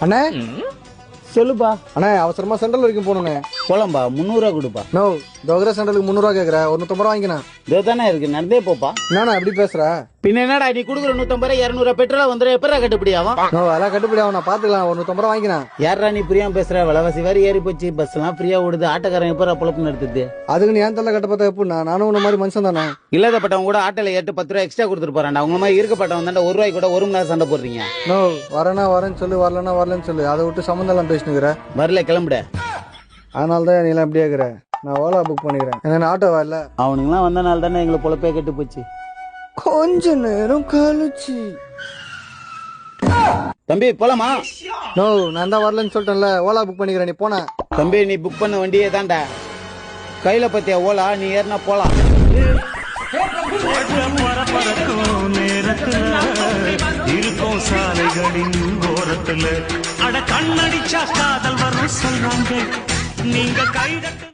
அண்ணே சொல்லுப்பா. அண்ணே அவசரமா சென்ட்ரல் வரைக்கும் போகணுண்ணே. போலாம்பா, 300 ரூபா கொடுப்பா. நோ தோகரா சென்ட்ரலுக்கு 300 கேட்குற, ஒரு 150 ரூபா வாங்கினா. இதோ தானே இருக்கு, நடந்தே போப்பா. என்னண்ணா எப்படி பேசுற? பின்ன என்னடா நீ குடுக்குற 150 200 பெட்ரோல் வந்துடும், எப்படா கட்டுப்படி ஆகும்? நோ அதெல்லாம் கட்டுப்படி ஆகும், நான் பாத்துக்கலாம். ஒரு 150 ரூபா வாங்கினா. யாரா நீ புரியாம பேசுற? விலைவாசி வேறு ஏறி போச்சு, பஸ் எல்லாம் ஃப்ரீயா ஓடுது, ஆட்டோக்காரன் எப்படா பொழப்பு நடத்துது? அதுக்கு நீ ஏன் தள்ள கட்ட பார்த்தா எப்படின்னா, நானும் உன்ன மாதிரி மனுஷன் தானே. இல்லாதப்பட்டவங்க கூட ஆட்டோல ஏட்டு 10 ரூபா எக்ஸ்ட்ரா கொடுத்துட்டு போறான்டா. உங்க மாதிரி இருக்கப்பட்டவன் தான் 1 ரூபாய் கூட 1 மணி நேரம் சண்டை போடுறீங்க. நோ வரேன்னா வரேன்னு சொல்லு, வரலன்னா வரலன்னு சொல்லு. அதை விட்டு சம்மந்தம் எல்லாம் பேசினுக்கிற. வரல கிளம்பிட. அதனால தான் நீ எல்லாம் எப்படியே இருக்கிற. நான் ஓலா புக் பண்ணிக்கிறேன். என்ன ஆட்டோவா இல்ல? அவனுங்களாம் வந்தனால தானே எங்களை பொழப்பே கெட்டு போச்சு. கொஞ்ச நேரம் கழிச்சு தம்பி போலாமா? நோ நான் தான் வரலன்னு சொல்லிட்டேன்ல, ஓலா புக் பண்ணிக்கிறேன். நீ போன தம்பி, நீ புக் பண்ண வண்டியே தான்டா. கையில பத்தியா ஓலா, நீ ஏறினா போலாம். இருக்கும் சாலைகளின் ஓரத்துல அட கண்ணடிச்சா காதல் வரும் சொல்றாங்க. நீங்க கைதட்டு